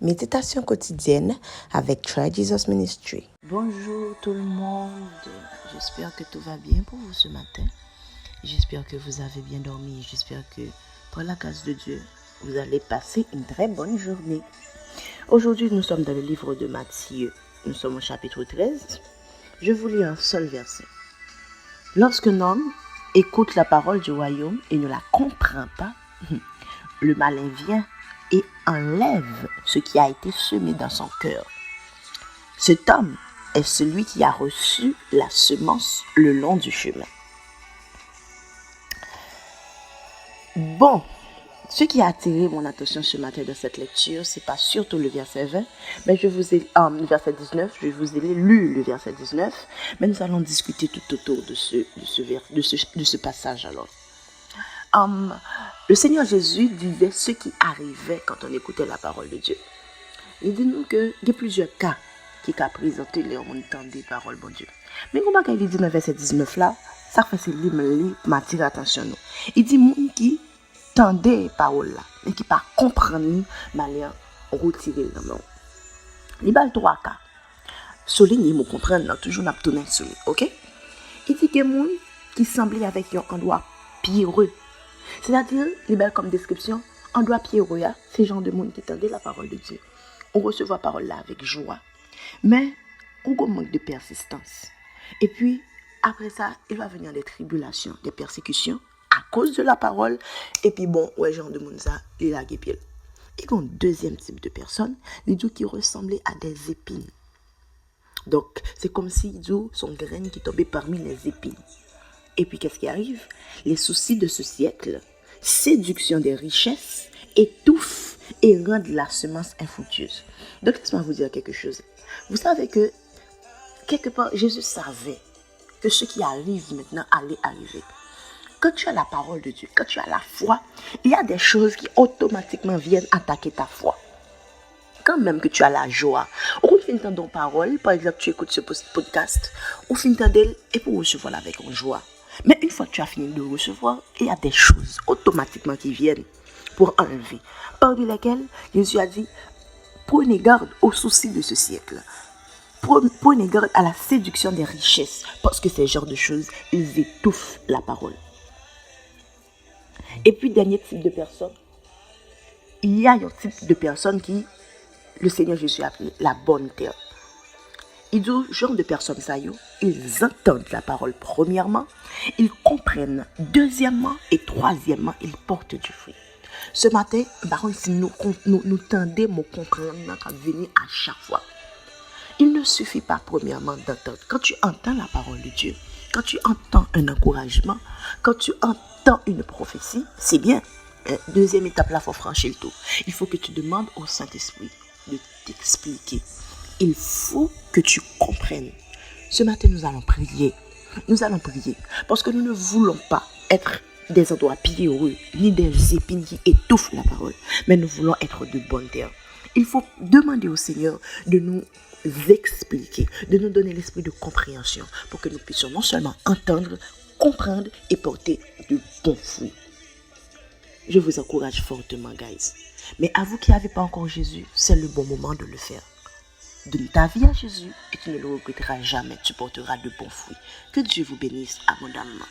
Méditation quotidienne avec Try Jesus Ministry. Bonjour tout le monde, j'espère que tout va bien pour vous ce matin. J'espère que vous avez bien dormi, j'espère que par la grâce de Dieu, vous allez passer une très bonne journée. Aujourd'hui, nous sommes dans le livre de Matthieu, nous sommes au chapitre 13. Je vous lis un seul verset. Lorsqu'un homme écoute la parole du royaume et ne la comprend pas, le malin vient et enlève ce qui a été semé dans son cœur. Cet homme est celui qui a reçu la semence le long du chemin. Bon, ce qui a attiré mon attention ce matin dans cette lecture, c'est pas surtout le verset 20, mais le verset 19, je vous ai lu le verset 19, mais nous allons discuter tout autour de ce passage alors. Le Seigneur Jésus disait ce qui arrivait quand on écoutait la parole de Dieu. Il dit nous qu'il y a plusieurs cas qui ont présenté les hommes entendent la parole de Dieu. Mais comment il dit dans le verset 19 là, ça fait c'est lui m'attire l'attention nous. Il dit moun qui tendait la parole là, mais qui pas comprendre manière retirer le nom. Il y a trois cas. Souligner me comprendre toujours n'a tourner sur lui, OK? Il dit que moun qui semblait avec un endroit pierreux. C'est-à-dire, libère comme description, on doit pierreux, ces gens de monde qui tendaient la parole de Dieu. On reçoit la parole là avec joie. Mais, on a un manque de persistance. Et puis, après ça, il va venir des tribulations, des persécutions à cause de la parole. Et puis bon, ouais, gens de monde ça, il a guépil. Il y a un deuxième type de personnes, les gens qui ressemblaient à des épines. Donc, c'est comme si ils sont graines qui tombaient parmi les épines. Et puis, qu'est-ce qui arrive? Les soucis de ce siècle, séduction des richesses, étouffent et rendent la semence infructueuse. Donc, laisse-moi vous dire quelque chose. Vous savez que, quelque part, Jésus savait que ce qui arrive maintenant allait arriver. Quand tu as la parole de Dieu, quand tu as la foi, il y a des choses qui automatiquement viennent attaquer ta foi. Quand même que tu as la joie, ou tu entends ton parole, par exemple, tu écoutes ce podcast, ou tu entends et pour recevoir avec une joie. Mais une fois que tu as fini de recevoir, il y a des choses automatiquement qui viennent pour enlever. Parmi lesquelles, Jésus a dit, prenez garde aux soucis de ce siècle. Prenez garde à la séduction des richesses. Parce que ces genres de choses, ils étouffent la parole. Et puis, dernier type de personne, il y a un type de personne qui, le Seigneur Jésus a appelé la bonne terre. Il dit, genre de personnes, ça y est, ils entendent la parole premièrement, ils comprennent deuxièmement et troisièmement, ils portent du fruit. Ce matin, par contre, si nous tendez à comprendre, à venir à chaque fois. Il ne suffit pas premièrement d'entendre. Quand tu entends la parole de Dieu, quand tu entends un encouragement, quand tu entends une prophétie, c'est bien. Deuxième étape, là, il faut franchir le tout. Il faut que tu demandes au Saint-Esprit de t'expliquer. Il faut que tu comprennes. Ce matin, nous allons prier. Nous allons prier. Parce que nous ne voulons pas être des endroits pierreux, ni des épines qui étouffent la parole. Mais nous voulons être de bonne terre. Il faut demander au Seigneur de nous expliquer, de nous donner l'esprit de compréhension pour que nous puissions non seulement entendre, comprendre et porter de bons fruits. Je vous encourage fortement, guys. Mais à vous qui n'avez pas encore Jésus, c'est le bon moment de le faire. Donne ta vie à Jésus et tu ne le regretteras jamais. Tu porteras de bons fruits. Que Dieu vous bénisse abondamment.